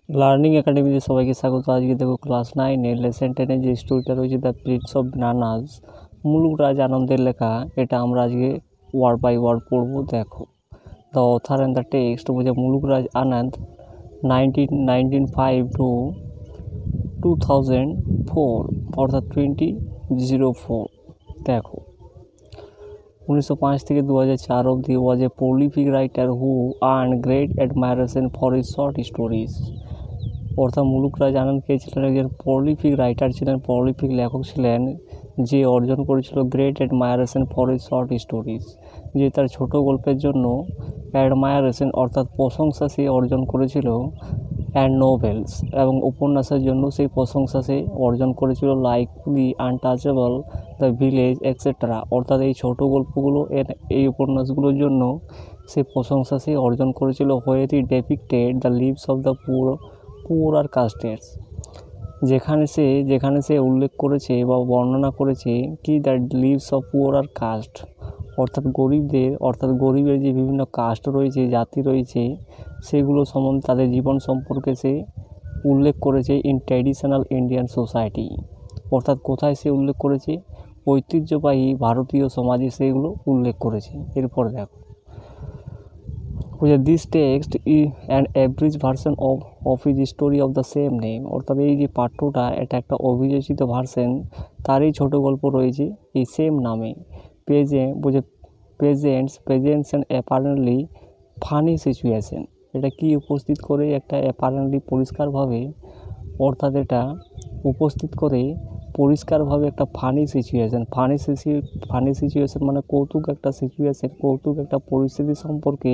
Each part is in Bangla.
লার্নিং একাডেমিতে সবাইকে স্বাগত। আজকে দেখো ক্লাস 9 লেসন 10 যে স্টোরিটা রয়েছে দ্য প্রিন্স অফ ব্যানানাস, মুলুকরাজ আনন্দের লেখা। এটা আমরা আজকে ওয়ার্ড বাই ওয়ার্ড পড়বো। দেখো, the author and the text বলছে মুলুকরাজ আনন্দ 1905 to 2004 অর্থাৎ 2004। দেখো, 1905 থেকে 2004 অবধি was a prolific writer who earn great admiration for his short stories. অর্থাৎ মুলুকরাজ আনন্দ কে ছিলেন? একজন প্রলিফিক রাইটার ছিলেন, প্রলিফিক লেখক ছিলেন, যে অর্জন করেছিল great admiration for his short stories, যে তার ছোট গল্পের জন্য অ্যাডমায়ারেশন অর্থাৎ প্রশংসা সে অর্জন করেছিল, অ্যান্ড নোভেলস এবং উপন্যাসের জন্য সেই প্রশংসা সে অর্জন করেছিল, like the untouchable, the village etcetera. অর্থাৎ এই ছোট গল্পগুলো এই উপন্যাসগুলোর জন্য সে প্রশংসা সে অর্জন করেছিল। Where he depicted the lives of the poor আর কাস্টেডস, যেখানে সে উল্লেখ করেছে বা বর্ণনা করেছে কি দ্য লিভস অফ পুয়ার আর কাস্ট, অর্থাৎ গরিবের যে বিভিন্ন কাস্ট রয়েছে, জাতি রয়েছে, সেগুলো সম্বন্ধে তাদের জীবন সম্পর্কে সে উল্লেখ করেছে ইন ট্র্যাডিশনাল ইন্ডিয়ান সোসাইটি। অর্থাৎ কোথায় সে উল্লেখ করেছে? ঐতিহ্যবাহী ভারতীয় সমাজে সেগুলো উল্লেখ করেছে। এরপর দেখো, this text and average version of his story of the same name. অর্থাৎ এই যে পাঠ্যটা, এটা একটা অভিযোজিত ভার্সন, তারই ছোট গল্প রয়েছে এই সেম নামে। Presents and apparently funny situation. এটা কি উপস্থিত করে? একটা অ্যাপারেন্টলি পরিষ্কারভাবে, অর্থাৎ এটা উপস্থিত করে পরিষ্কারভাবে একটা ফানি সিচুয়েশন। ফানি সিচুয়েশন মানে কৌতুক একটা সিচুয়েশন, কৌতুক একটা পরিস্থিতি সম্পর্কে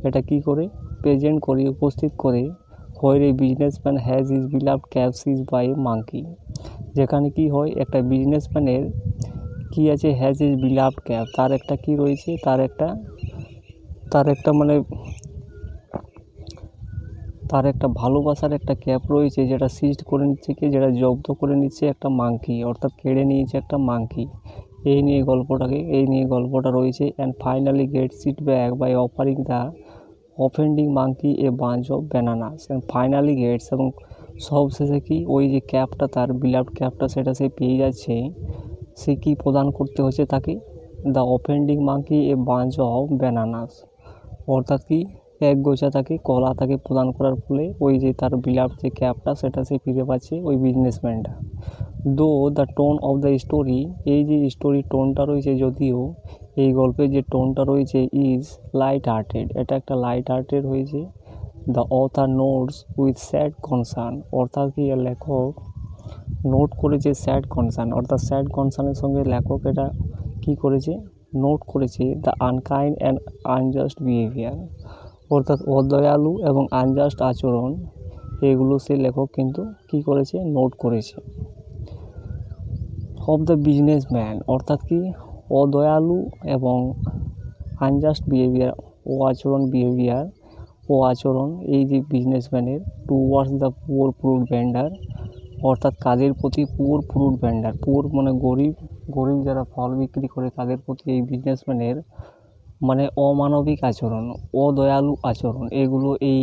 এটা কি করে? প্রেজেন্ট করে, উপস্থিত করে। Where a businessman has his beloved cap seized by monkey. যেখানে কি হয়, একটা বিজনেসম্যানের কি আছে? হ্যাজ ইজ বিলাভড ক্যাপ, তার একটা কি রয়েছে? তার একটা ভালোবাসার একটা ক্যাপ রয়েছে, যেটা সিজড করে নিচ্ছে, কি যেটা জব্দ করে নিচ্ছে একটা মাঙ্কি, অর্থাৎ কেড়ে নিয়েছে একটা মাঙ্কি। এই নিয়ে গল্পটা রয়েছে। And finally gets it back by offering the offending monkey a bunch of bananas. And finally gets, এবং সব শেষে কি ওই যে ক্যাপটা, তার বিলাভড ক্যাপটা, সেটা সে পেয়ে যাচ্ছে। সে কি প্রদান করতে হচ্ছে তাকে? The offending monkey a bunch of bananas, অর্থাৎ কি এক গোছা তাকে কলা তাকে প্রদান করার ফলে ওই যে তার বিলাভড যে ক্যাপটা, সেটা সে ফিরে পাচ্ছে ওই বিজনেসম্যানটা। দো the tone of the story, এই যে স্টোরির টোনটা রয়েছে, যদিও এই গল্পের যে টোনটা রয়েছে ইজ লাইট হার্টেড, এটা একটা লাইট হার্টেড হয়েছে। The author notes with sad concern, অর্থাৎ কি লেখক নোট করেছে স্যাড কনসার্ন, অর্থাৎ স্যাড কনসার্নের সঙ্গে লেখক এটা কি করেছে? নোট করেছে the unkind and unjust behaviour, অর্থাৎ অদয়ালু এবং আনজাস্ট আচরণ, এগুলো সে লেখক কিন্তু কি করেছে? নোট করেছে। অফ দ্য বিজনেসম্যান, অর্থাৎ কি অদয়ালু এবং আনজাস্ট বিহেভিয়ার, আচরণ এই যে বিজনেসম্যানের, towards the poor fruit vendor, অর্থাৎ কাদের প্রতি? পুয়ার ফ্রুট ভেন্ডার, পুয়ার মানে গরিব যারা ফল বিক্রি করে, তাদের প্রতি এই বিজনেসম্যানের মানে অমানবিক আচরণ, অদয়ালু আচরণ, এগুলো এই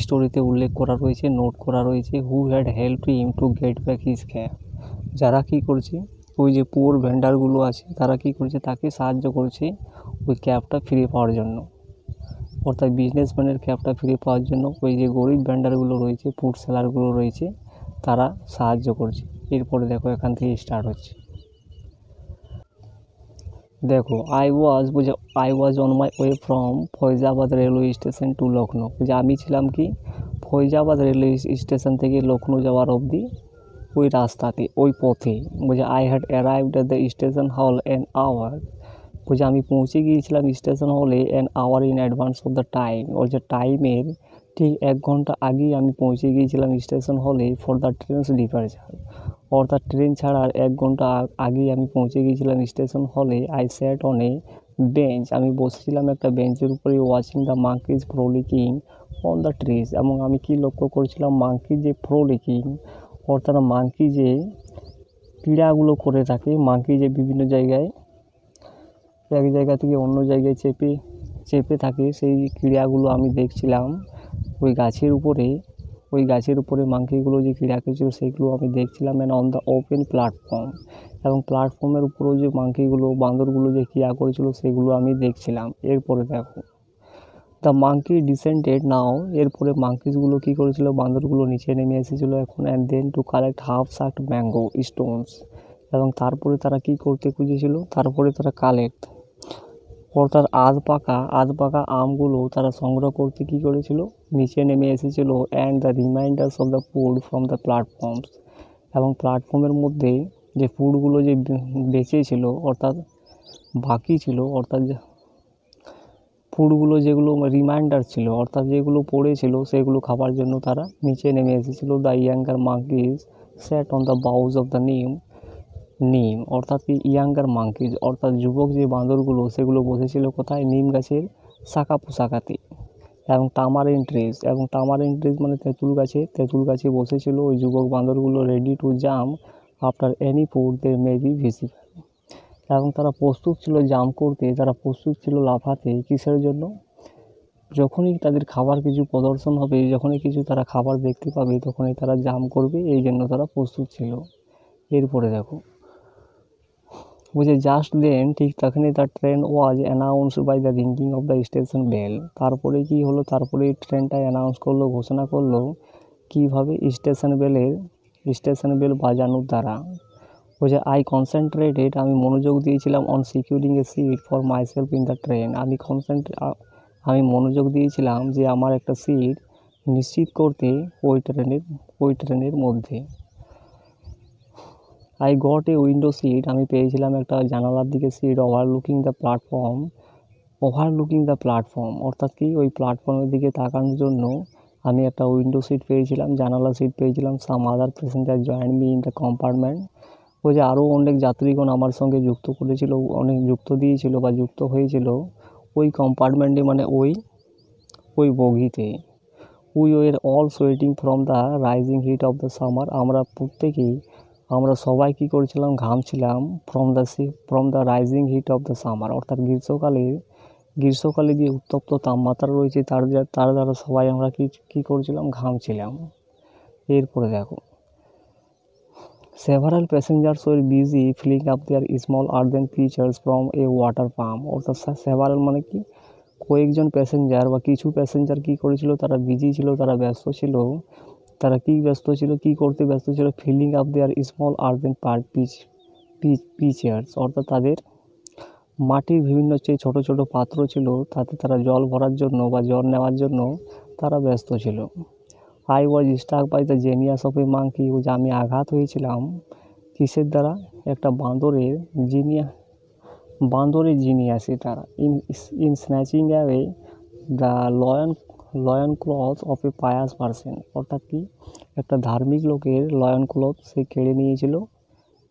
স্টোরিতে উল্লেখ করা রয়েছে, নোট করা রয়েছে। Who had help him to get back his cap, যারা কি করছে? ওই যে পুয়ার ভেন্ডারগুলো আছে, তারা কি করছে? তাকে সাহায্য করছে ওই ক্যাপটা ফিরে পাওয়ার জন্য, অর্থাৎ বিজনেসম্যানের ক্যাপটা ফিরে পাওয়ার জন্য ওই যে গরিব ভেন্ডারগুলো রয়েছে, ফুড সেলারগুলো রয়েছে, তারা সাহায্য করছে। এরপরে দেখো, এখান থেকে স্টার্ট হচ্ছে। দেখো, I was on my way from Faizabad railway station to Lucknow. যে আমি ছিলাম কি ফৈজাবাদ রেলওয়ে স্টেশন থেকে লখনৌ যাওয়ার অবধি ওই রাস্তাতে, ওই পথে। বলছে I had arrived at the station full an hour, বলছে আমি পৌঁছে গিয়েছিলাম স্টেশন হলে an hour in advance of the time, বলছে টাইমের ঠিক 1 ঘন্টা আগেই আমি পৌঁছে গিয়েছিলাম স্টেশন হলে ফর দ্য ট্রেনস ডিপারচার, অর্থাৎ ট্রেন ছাড়ার 1 ঘন্টা আগেই আমি পৌঁছে গিয়েছিলাম স্টেশন হলে। I sat on a bench, আমি বসেছিলাম একটা বেঞ্চের উপরে। Watching the monkeys frolicking on the trees, এবং আমি কি লক্ষ্য করেছিলাম? মাঙ্কি যে ফ্রোলিকিং, অর্থাৎ মাঙ্কি যে ক্রীড়াগুলো করে থাকে, মাঙ্কি যে বিভিন্ন জায়গায় এক জায়গা থেকে অন্য জায়গায় চেপে থাকে, সেই ক্রীড়াগুলো আমি দেখছিলাম ওই গাছের উপরে ওই গাছের উপরে মাংকিগুলো যে ক্রীড়া করছিল সেগুলো আমি দেখছিলাম and on the open platform, এবং প্ল্যাটফর্মের উপরেও যে মাংকিগুলো বান্দরগুলো যে ক্রিয়া করেছিল সেগুলো আমি দেখছিলাম। এরপরে দেখো দ্য মাংকি ডিসেন্ডেড নাও, এরপরে মাংকিসগুলো কী করেছিল, বান্দরগুলো নিচে নেমে এসেছিলো এখন, and then to collect half sucked mango stones, এবং তারপরে তারা কি করতে খুঁজেছিল, তারপরে তারা কালেক্ট অর্থাৎ আধ পাকা আমগুলো তারা সংগ্রহ করতে কী করেছিল, নিচে নেমে এসেছিল, and the reminders of the food from the platforms, এবং প্ল্যাটফর্মের মধ্যে যে ফুডগুলো যে বেঁচে ছিল অর্থাৎ বাকি ছিল, অর্থাৎ ফুডগুলো যেগুলো রিমাইন্ডার ছিল অর্থাৎ যেগুলো পড়েছিল সেগুলো খাবার জন্য তারা নিচে নেমে এসেছিল। The younger monkeys sat on the boughs of the neem অর্থাৎ কি ইয়াঙ্গার মাঙ্কিজ অর্থাৎ যুবক যে বাঁদরগুলো সেগুলো বসেছিল কোথায়, নিম গাছের শাখা পোশাকাতে, এবং টামারিন ট্রিজ মানে তেঁতুল গাছে বসেছিল ওই যুবক বাঁদরগুলো, ready to jump after any food they may be visible, এবং তারা প্রস্তুত ছিল জাম্প করতে, তারা প্রস্তুত ছিল লাফাতে, কিসের জন্য, যখনই তাদের খাবার কিছু প্রদর্শন হবে, যখনই কিছু তারা খাবার দেখতে পাবে তখনই তারা জাম্প করবে, এই জন্য তারা প্রস্তুত ছিল। এরপরে দেখো বুঝে জাস্ট দেন, ঠিক তখনই তার train was announced by the ringing of the station bell, তারপরে কি হলো, তারপরে ট্রেনটা অ্যানাউন্স করলো, ঘোষণা করলো কীভাবে, স্টেশন বেল বাজানোর দ্বারা। বলছে আই কনসেন্ট্রেটেড, আমি মনোযোগ দিয়েছিলাম, on securing a seat for myself in the train, আমি মনোযোগ দিয়েছিলাম যে আমার একটা সিট নিশ্চিত করতে ওই ট্রেনের মধ্যে। I got a window seat, আমি পেয়েছিলাম একটা জানালার দিকে সিট, ওভারলুকিং দ্য প্ল্যাটফর্ম অর্থাৎ কি ওই প্ল্যাটফর্মের দিকে তাকানোর জন্য আমি একটা উইন্ডো সিট পেয়েছিলাম, জানালা সিট পেয়েছিলাম। Some other passenger join me in the compartment, ওই যে আরও অনেক যাত্রীগণ আমার সঙ্গে যুক্ত হয়েছিল ওই কম্পার্টমেন্টে, মানে ওই বগিতে। We were all sweating from the rising heat of the summer, আমরা সবাই কী করেছিলাম, ঘামছিলাম, from the rising heat of the summer অর্থাৎ গ্রীষ্মকালে যে উত্তপ্ত তাপমাত্রা রয়েছে তার দ্বারা সবাই আমরা কী করেছিলাম, ঘামছিলাম। এরপরে দেখো several passengers were busy filling up their small earthen pitchers from a water pump, অর্থাৎ সেভারাল মানে কি কয়েকজন প্যাসেঞ্জার বা কিছু প্যাসেঞ্জার কী করেছিল, তারা বিজি ছিল, তারা ব্যস্ত ছিল, কী করতে ব্যস্ত ছিল, feeling up their small earthen pitchers অর্থাৎ তাদের মাটির বিভিন্ন যে ছোটো ছোটো পাত্র ছিল তাতে তারা জল ভরার জন্য বা জল নেওয়ার জন্য তারা ব্যস্ত ছিল। I was struck by the genius of a monkey, যে আমি আঘাত হয়েছিলাম কিসের দ্বারা, একটা বাঁদরের জিনিয়াসে তারা, in snatching away the lion cloth of A pious person অর্থাৎ কি একটা ধার্মিক লোকের লয়ন ক্লথ সে কেড়ে নিয়েছিল,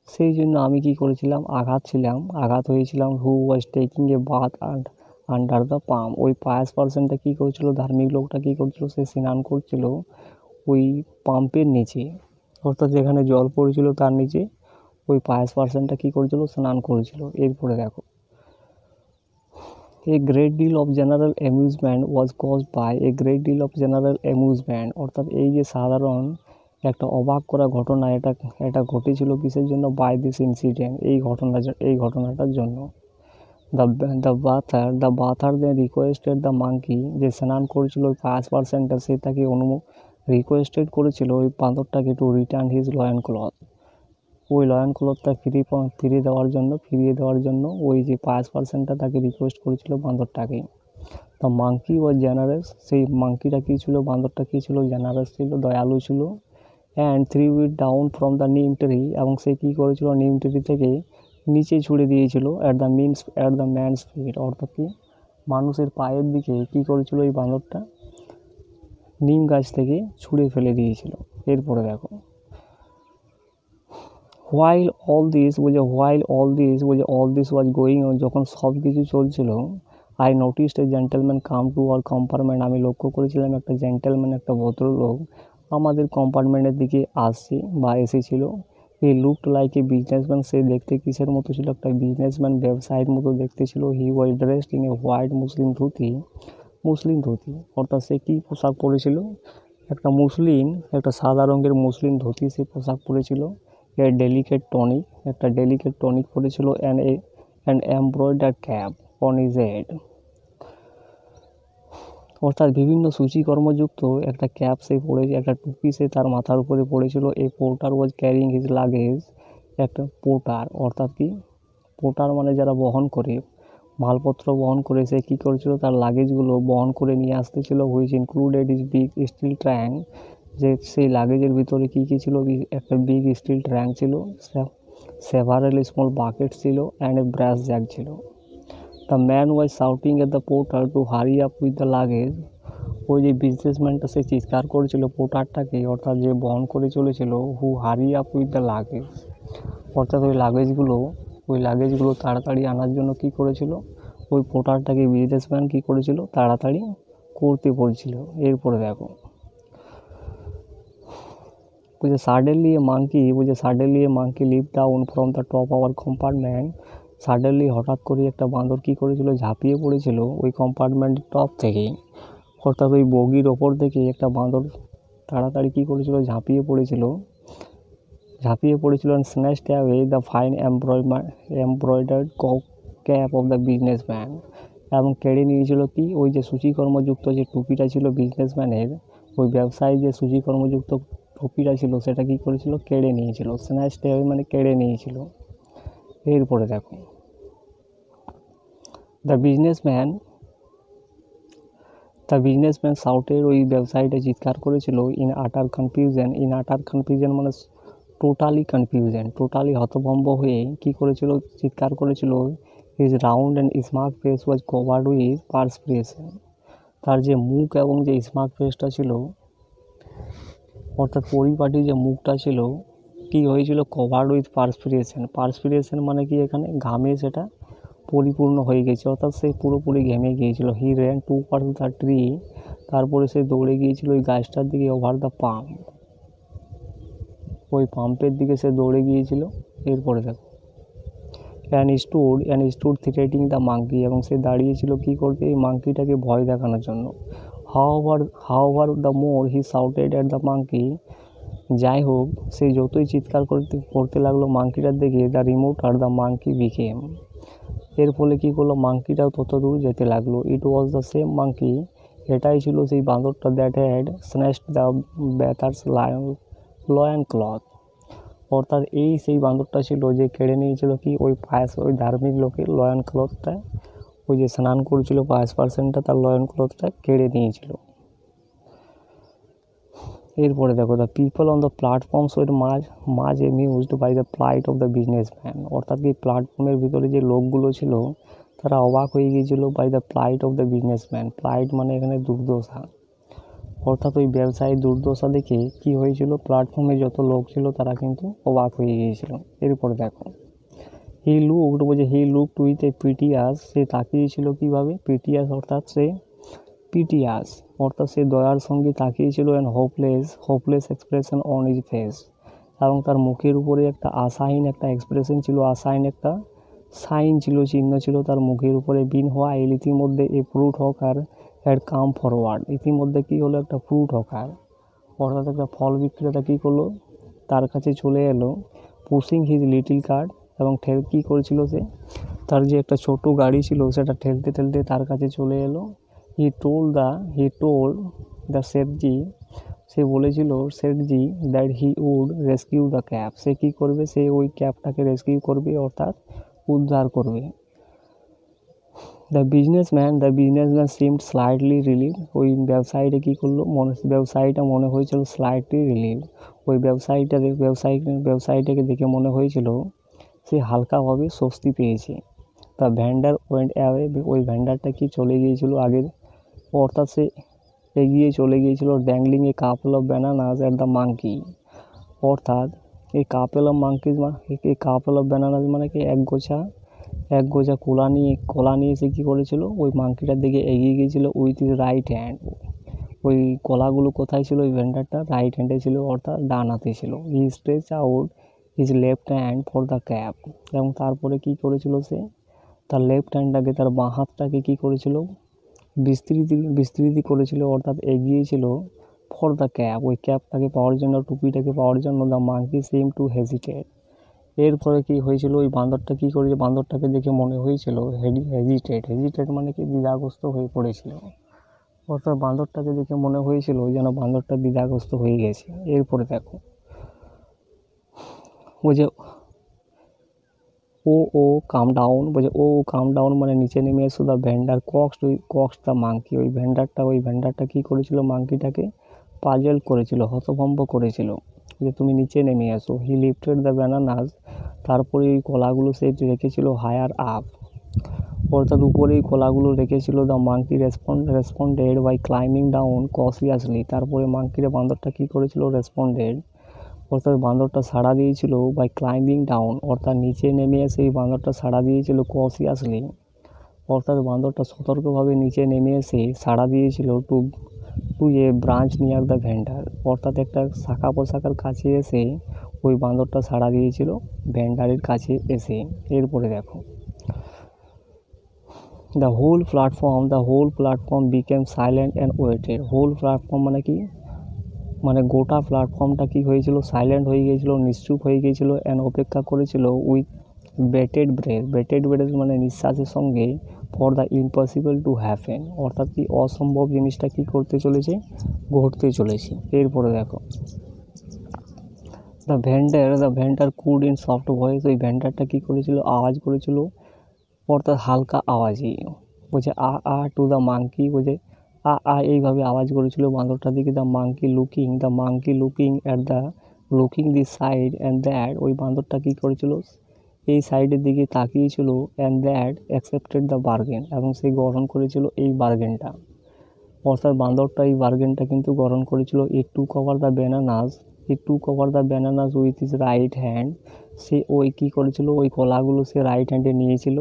সেই জন্য আমি কী করেছিলাম, আঘাত হয়েছিলাম। Who was taking a bath under the palm, ওই পায়াস পার্সনটা কী করছিল, ধার্মিক লোকটা কী করছিল, সে স্নান করছিল ওই পাম্পের নিচে অর্থাৎ যেখানে জল পড়েছিল তার নিচে ওই পায়াস পার্সনটা কী করছিল, স্নান করেছিল। এরপরে দেখো a great deal of general amusement was caused by অর্থাৎ এই যে সাধারণ একটা অবাক করা ঘটনা, এটা ঘটেছিল কিসের জন্য, বাই দিস ইনসিডেন্ট, এই ঘটনাটার জন্য। The bather then requested the monkey, যে স্নান করেছিল ওই পায়াস পার্সনটা, সে তাকে রিকোয়েস্টেড করেছিল ওই বাঁদরটাকে to return his loin cloth, ওই লয়ন ক্লথটা ফিরিয়ে দেওয়ার জন্য ওই যে পায়াস পার্সনটা তাকে রিকোয়েস্ট করেছিল বাঁদরটাকে। দ্য মাঙ্কি ওয়াজ জেনারেস, সেই মাঙ্কিটা কী ছিল, বাঁদরটা কী ছিল, জেনারেস ছিল, দয়ালু ছিল। And threw it down from the neem tree, এবং সে কী করেছিল, নিম ট্রি থেকে নিচে ছুঁড়ে দিয়েছিল, অ্যাট দ্য ম্যানস ফিট অর্থাৎ কি মানুষের পায়ের দিকে কী করেছিল, এই বাঁদরটা নিম গাছ থেকে ছুঁড়ে ফেলে দিয়েছিল। এরপরে দেখো while all this was going on, যখন সব কিছু চলছিল, I noticed a gentleman come to our compartment, আমি লক্ষ্য করেছিলাম একটা জেন্টেলম্যান, একটা ভদ্রলোক আমাদের কম্পার্টমেন্টের দিকে আসছে বা এসেছিল। He looked like a businessman, সে দেখতে কিসের মতো ছিল, একটা বিজনেসম্যান, ব্যবসায়ীর মতো দেখতে ছিল। He was dressed in a white muslin dhoti অর্থাৎ সে কী পোশাক পরেছিল, একটা মুসলিম, একটা সাদা রঙের মুসলিম ধুতি সে পোশাক পরেছিল। একটা ডেলিকেট টনিক পরেছিল and embroidered cap on his head. অর্থাৎ বিভিন্ন সূচিকর্মযুক্ত একটা ক্যাপ সে পরেছে, একটা টুপি সে তার মাথার উপরে পড়েছিল। এই porter was carrying his luggage. একটা পোর্টার অর্থাৎ কি, পোর্টার মানে যারা বহন করে, মালপত্র বহন করে, সে কী করেছিল, তার লাগেজগুলো বহন করে নিয়ে আসতেছিল। Which included is big steel trunk, যে সেই লাগেজের ভিতরে কী কী ছিল, একটা বিগ স্টিল ট্র্যাঙ্ক ছিল, সেভারেল স্মল বাকেট ছিল, অ্যান্ড এ ব্রাশ জ্যাক ছিল। The man was shouting at the porter to hurry up with the luggage. ওই যে বিজনেসম্যানটা সে চিৎকার করেছিল পোর্টারটাকে, অর্থাৎ যে বহন করে চলেছিল, হু হারি আপ উইথ দ্য লাগেজ, অর্থাৎ ওই লাগেজগুলো তাড়াতাড়ি আনার জন্য কী করেছিল, ওই পোর্টারটাকে বিজনেসম্যান কী করেছিল, তাড়াতাড়ি করতে বলছিল। এরপরে দেখো, suddenly a monkey leap down from the top our compartment. Suddenly হঠাৎ করে একটা বাঁদর কী করেছিল, ঝাঁপিয়ে পড়েছিল ওই কম্পার্টমেন্টের টপ থেকে, অর্থাৎ ওই বগির ওপর থেকে একটা বাঁদর তাড়াতাড়ি কী করেছিল, ঝাঁপিয়ে পড়েছিল and snatched away the fine embroidered cap of the businessman, এবং কেড়ে নিয়েছিল কি, ওই যে সূচিকর্মযুক্ত যে টুপিটা ছিল বিজনেসম্যানের, ওই ব্যবসায়ী যে সূচিকর্মযুক্ত টুপিটা ছিল সেটা কী করেছিল, কেড়ে নিয়েছিল। স্ন্যাচড অ্যাওয়ে মানে কেড়ে নিয়েছিল। এরপরে দেখো, দ্য বিজনেসম্যান শাউটেড, ওই ব্যবসায়ীটা চিৎকার করেছিল, ইন আটার কনফিউশন মানে টোটালি হতভম্ব হয়ে কী করেছিল, চিৎকার করেছিল। His round and smart face was covered with perspiration, তার যে মুখ এবং যে স্মার্ট ফেসটা ছিল, অর্থাৎ পরিপাটি যে মুখটা ছিল, কি হয়েছিল, কভার্ড উইথ পার্সপিরেশন মানে কি, এখানে ঘামে সেটা পরিপূর্ণ হয়ে গেছে, অর্থাৎ সে পুরোপুরি ঘেমে গিয়েছিল। He ran towards the tree, তারপরে সে দৌড়ে গিয়েছিল ওই গাছটার দিকে, ওভার দ্য পাম্প, ওই পাম্পের দিকে সে দৌড়ে গিয়েছিল। এরপরে দেখো, and stood threatening the monkey, এবং সে দাঁড়িয়েছিল কী করতে, এই মাঙ্কিটাকে ভয় দেখানোর জন্য। However the more he shouted at the monkey, যাই হোক সে যতই চিৎকার করতে লাগলো মাঙ্কিটার দিকে, the remoter the monkey became, এর ফলে কী করলো, মাঙ্কিটাও তত দূর যেতে লাগলো। It was the same monkey, এটাই ছিল সেই বাঁদরটা, that had snatched the bather's loin cloth, অর্থাৎ এই সেই বাঁদরটা ছিল যে কেড়ে নিয়েছিল কি, ওই ধার্মিক লোকের লয়ান ক্লথটা, ওই যে স্নান করেছিল পায়েস পার্সেন্টটা, তার লয়ান ক্লথটা কেড়ে নিয়েছিল। এরপরে দেখো, the people on the platforms were much amused by the plight of the businessman, অর্থাৎ এই প্ল্যাটফর্মের ভিতরে যে লোকগুলো ছিল তারা অবাক হয়ে গিয়েছিল, by the plight of the businessman, plight মানে এখানে দুর্দশা, অর্থাৎ ওই ব্যবসায়ীর দুর্দশা দেখে কী হয়েছিল, প্ল্যাটফর্মে যত লোক ছিল তারা কিন্তু অবাক হয়ে গিয়েছিল। এরপরে দেখো, হি লুকড উইথ এ পিটিয়াস, সে তাকিয়েছিল কীভাবে, পিটিয়াস অর্থাৎ সে দয়ার সঙ্গে তাকিয়েছিল, and hopeless expression on his face, এবং তার মুখের উপরে একটা আশাহীন একটা এক্সপ্রেশন ছিল, আশাহীন একটা সাইন ছিল, চিহ্ন ছিল তার মুখের উপরে। বিন হোয়াইল, ইতিমধ্যে a fruit hawker had come forward, ইতিমধ্যে কী হলো, একটা ফ্রুট হকার অর্থাৎ একটা ফল বিক্রেতা কী করলো, তার কাছে চলে এলো। পুশিং হিজ লিটিল কার্ট, এবং কী করেছিল সে, তার যে একটা ছোট গাড়ি ছিল সেটা ঠেলতে ঠেলতে তার কাছে চলে এলো। হি টোল্ড দ্য শেঠজি, সে বলেছিল Sethji, that he would rescue the cab, সে কী করবে, সে ওই ক্যাবটাকে রেস্কিউ করবে, অর্থাৎ উদ্ধার করবে। The businessman seemed slightly relieved, ওই ব্যবসায়ীটা কী করলো, ব্যবসায়ীটা মনে হয়েছিল স্লাইটলি রিলিভ, ওই ব্যবসায়ীটাকে দেখে মনে হয়েছিল সে হালকাভাবে স্বস্তি পেয়েছে। দ্য ভ্যান্ডার ওয়েন্ট অ্যাওয়ে, ওই ভ্যান্ডারটা কি চলে গিয়েছিল আগের, অর্থাৎ সে এগিয়ে চলে গিয়েছিল। Dangling A couple of bananas at the monkey, অর্থাৎ এই কাপল অফ ব্যানানাস মানে কি, এক গোছা কলা নিয়ে সে কী করেছিল, ওই মাঙ্কিটার দিকে এগিয়ে গিয়েছিল। উইথ ইজ রাইট হ্যান্ড, ওই কলাগুলো কোথায় ছিল, ওই ভেন্ডারটা রাইট হ্যান্ডে ছিল, অর্থাৎ ডান হাতে ছিল। He stretch out his left hand for the cap, এবং তারপরে কী করেছিল সে, তার লেফট হ্যান্ডটাকে, তার বাঁ হাতটাকে কী করেছিল, বিস্তৃতি করেছিল, অর্থাৎ এগিয়েছিল ফর দ্য ক্যাপ, ওই ক্যাপটাকে পাওয়ার জন্য, টুপিটাকে পাওয়ার জন্য the monkey seem to hesitate. এরপরে কী হয়েছিল, ওই বান্দরটা কী করেছে, বান্দরটাকে দেখে মনে হয়েছিল হেজিটেট মানে কি দ্বিধাগ্রস্ত হয়ে পড়েছিল। অর্থাৎ বান্দরটাকে দেখে মনে হয়েছিল যেন বান্দরটা দ্বিধাগ্রস্ত হয়ে গেছে। এরপরে দেখো ওই যে ও কাম ডাউন, বলছে ও কাম ডাউন মানে নিচে নেমে এসো। The vendor coax the monkey, ওই ভেন্ডারটা কী করেছিল, মাঙ্কিটাকে পাজল করেছিল, হতভম্ব করেছিল যে তুমি নিচে নেমে এসো। হি লিফটেড দ্য ব্যানানাস, তারপরে ওই কলাগুলো সে রেখেছিল হায়ার আপ, অর্থাৎ উপরেই কলাগুলো রেখেছিল। The monkey responded by climbing down cautiously, তারপরে বান্দরটা কী করেছিল, রেসপন্ডেড অর্থাৎ বান্দরটা সাড়া দিয়েছিল, বাই ক্লাইম্বিং ডাউন অর্থাৎ নিচে নেমে এসে এই বান্দরটা সাড়া দিয়েছিল, কসিয়াসলি অর্থাৎ বান্দরটা সতর্কভাবে নিচে নেমে এসে সাড়া দিয়েছিল to a branch near the vendor, অর্থাৎ একটা শাখা পোশাকার কাছে এসে ওই বান্দরটা সাড়া দিয়েছিল ভেন্ডারের কাছে এসে। এরপরে দেখো the whole platform became silent and waited. Whole platform মানে কি, মানে গোটা প্ল্যাটফর্মটা কী হয়েছিল, সাইলেন্ট হয়ে গিয়েছিল, নিশ্চুপ হয়ে গিয়েছিল, অ্যান্ড অপেক্ষা করেছিল উইথ বেটেড ব্রেথ মানে নিঃশ্বাসের সঙ্গে, for the impossible to happen অর্থাৎ কি অসম্ভব জিনিসটা কী করতে চলেছে, ঘটতে চলেছে। এরপরে দেখো the vendor could in soft voice, ওই ভেন্ডারটা কী করেছিল, আওয়াজ করেছিল, অর্থাৎ হালকা আওয়াজে, বলছে আ টু দ্য মাঙ্কি, বলছে এইভাবে আওয়াজ করেছিল বান্দরটার দিকে। The monkey looking at the the side and that, ওই বান্দরটা কী করেছিল, এই সাইডের দিকে তাকিয়েছিল, and that accepted the bargain, এবং সে গ্রহণ করেছিল এই বার্গেনটা, অর্থাৎ বান্দরটা এই বার্গেনটা কিন্তু গ্রহণ করেছিল। A to cover the bananas with his right hand, সে ওই কী করেছিল, ওই কলাগুলো সে রাইট হ্যান্ডে নিয়েছিল,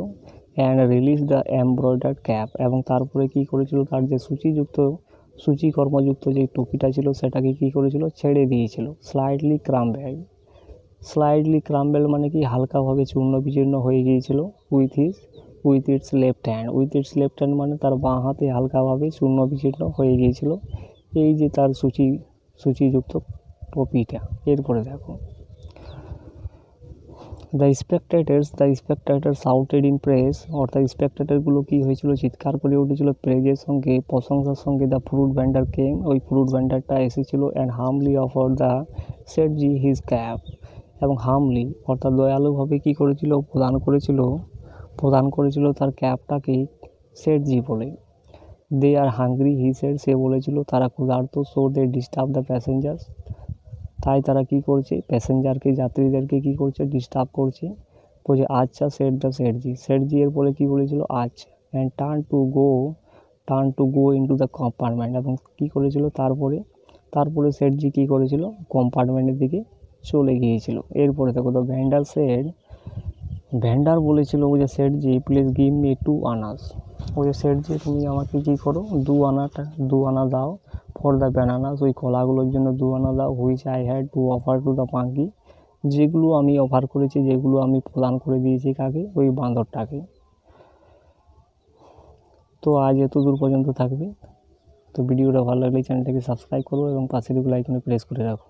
and release the embroidered cap, এবং তারপরে কী করেছিল, তার যে সূচিকর্মযুক্ত যে টুপিটা ছিল সেটাকে কী করেছিল, ছেড়ে দিয়েছিল। স্লাইডলি ক্রাম্বেল মানে কি হালকাভাবে চূর্ণ বিচূর্ণ হয়ে গিয়েছিল। উইথ ইটস লেফট হ্যান্ড মানে তার বাঁ হাতে হালকাভাবে চূর্ণ বিচূর্ণ হয়ে গিয়েছিল এই যে তার সূচিযুক্ত টুপিটা। এরপরে দেখো the spectator shouted in press, অর্থাৎ স্পেক্টেটারগুলো কী হয়েছিল, চিৎকার করে উঠেছিল প্রেজের সঙ্গে, প্রশংসার সঙ্গে। দ্য ফ্রুট ভেন্ডার কেম, ওই ফ্রুট ভেন্ডারটা এসেছিল, and হামলি offer the Seth ji his cap, এবং হামলি অর্থাৎ দয়ালুভাবে কী করেছিল, প্রদান করেছিল তার ক্যাপটাকে সেটজি বলে। দে আর হাংরি হি সেড, সে বলেছিল তারা ক্ষুধার্ত। So they disturb the passengers, তাই তারা কী করছে, যাত্রীদেরকে কী করছে, ডিস্টার্ব করছে। বলছে আচ্ছা সেটজি এর পরে কী বলেছিল, আচ্ছা, and turn to go into the compartment, এবং কী করেছিল, তারপরে সেটজি কী করেছিল, কম্পার্টমেন্টের দিকে চলে গিয়েছিল। এরপরে দেখো দ্য ভেন্ডার বলেছিল, বলছে Seth ji please give me 2 Anas, বলছে সেটজি তুমি আমাকে কী করো, 2 আনা দাও, ফর দ্য ব্যানানাস, ওই কলাগুলোর জন্য 2 আনা দাও, which I had to offer to the monkey, যেগুলো আমি অফার করেছি, যেগুলো আমি প্রদান করে দিয়েছি কাকে, ওই বান্দরটাকে। তো আজ এত দূর পর্যন্ত থাকবে। তো ভিডিওটা ভালো লাগলে চ্যানেলটাকে সাবস্ক্রাইব করো এবং পাশের বেল আইকনে প্রেস করে রাখো।